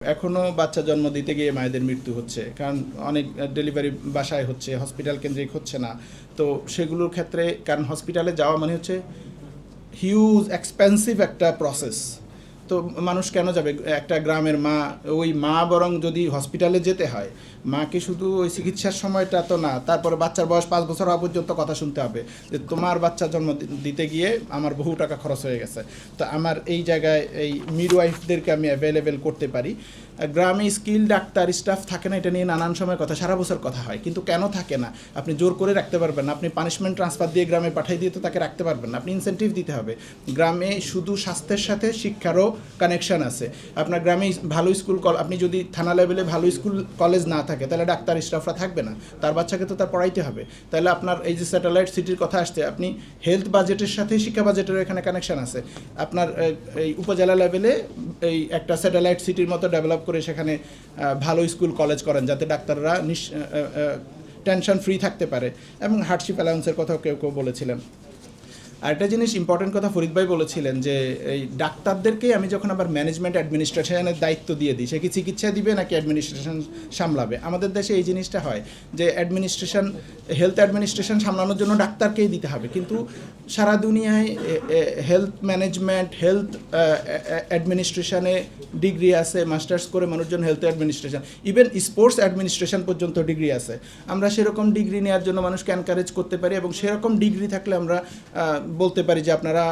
এখনও বাচ্চা জন্ম দিতে গিয়ে মায়েদের মৃত্যু হচ্ছে, কারণ অনেক ডেলিভারি বাসায় হচ্ছে, হসপিটাল কেন্দ্রিক হচ্ছে না। তো সেগুলোর ক্ষেত্রে কারণ হসপিটালে যাওয়া মানে হচ্ছে হিউজ এক্সপেন্সিভ একটা প্রসেস। তো মানুষ কেন যাবে? একটা গ্রামের মা, ওই মা বরং যদি হসপিটালে যেতে হয়, মাকে শুধু ওই চিকিৎসার সময়টা তো না, তারপরে বাচ্চার বয়স 5 বছর হওয়া পর্যন্ত কথা শুনতে হবে যে তোমার বাচ্চা জন্ম দিতে গিয়ে আমার বহু টাকা খরচ হয়ে গেছে। তো আমার এই জায়গায় এই মিডওয়াইফদেরকে আমি অ্যাভেলেবেল করতে পারি। গ্রামে স্কিল ডাক্তার স্টাফ থাকে না, এটা নিয়ে নানান সময় কথা, সারা বছর কথা হয়, কিন্তু কেন থাকে না? আপনি জোর করে রাখতে পারবেন না, আপনি পানিশমেন্ট ট্রান্সফার দিয়ে গ্রামে পাঠিয়ে দিয়ে তো তাকে রাখতে পারবেন না, আপনি ইনসেন্টিভ দিতে হবে। গ্রামে শুধু স্বাস্থ্যের সাথে শিক্ষারও কানেকশান আছে। আপনার গ্রামে ভালো স্কুল আপনি যদি থানা লেভেলে ভালো স্কুল কলেজ না থাকে, তাহলে ডাক্তার স্টাফরা থাকবে না, তার বাচ্চাকে তো তার পড়াইতে হবে। তাহলে আপনার এই যে স্যাটেলাইট সিটির কথা আসছে, আপনি হেলথ বাজেটের সাথে শিক্ষা বাজেটেরও এখানে কানেকশান আছে। আপনার এই উপজেলা লেভেলে এই একটা স্যাটেলাইট সিটির মতো ডেভেলপ করে সেখানে ভালো স্কুল কলেজ করেন, যাতে ডাক্তাররা টেনশন ফ্রি থাকতে পারে। এবং হার্ডশিপ অ্যালাউন্সের কথাও কেউ কেউ বলেছিলেন। আরেকটা জিনিস ইম্পর্টেন্ট কথা ফরিদ ভাই বলেছিলেন যে এই ডাক্তারদেরকে আমি যখন আবার ম্যানেজমেন্ট অ্যাডমিনিস্ট্রেশনের দায়িত্ব দিয়ে দিই, সে কি চিকিৎসা দিবে নাকি অ্যাডমিনিস্ট্রেশন সামলাবে? আমাদের দেশে এই জিনিসটা হয় যে অ্যাডমিনিস্ট্রেশন, হেলথ অ্যাডমিনিস্ট্রেশন সামলানোর জন্য ডাক্তারকেই দিতে হবে, কিন্তু সারা দুনিয়ায় হেলথ ম্যানেজমেন্ট, হেলথ অ্যাডমিনিস্ট্রেশনে ডিগ্রি আছে, মাস্টার্স করে মানুষজন health administration, even sports administration পর্যন্ত ডিগ্রি আছে। আমরা সেরকম ডিগ্রি নেওয়ার জন্য মানুষকে এনকারেজ করতে পারি, এবং সেরকম ডিগ্রি থাকলে আমরা বলতে পারি যে আপনারা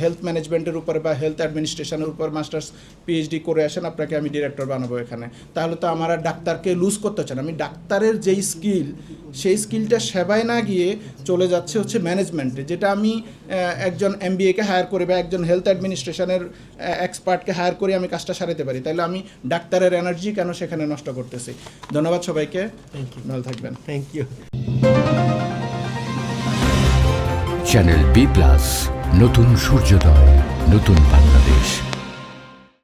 হেলথ ম্যানেজমেন্টের উপরে বা হেলথ অ্যাডমিনিস্ট্রেশনের উপর মাস্টার্স পিএইচডি করে আসেন, আপনাকে আমি ডিরেক্টর বানাবো এখানে। তাহলে তো আমার আর ডাক্তারকে লুজ করতে হচ্ছে না। আমি ডাক্তারের যেই স্কিল, সেই স্কিলটা সেবায় না গিয়ে চলে যাচ্ছে হচ্ছে ম্যানেজমেন্টে, যেটা আমি একজন এমবিএকে হায়ার করে বা একজন হেলথ অ্যাডমিনিস্ট্রেশনের এক্সপার্টকে হায়ার করে আমি কাজটা সারাতে পারি। তাহলে আমি ডাক্তারের এনার্জি কেন সেখানে নষ্ট করতেছি? ধন্যবাদ সবাইকে, ভালো থাকবেন। Thank you. চ্যানেল বি+, নতুন সূর্যোদয়, নতুন বাংলাদেশ।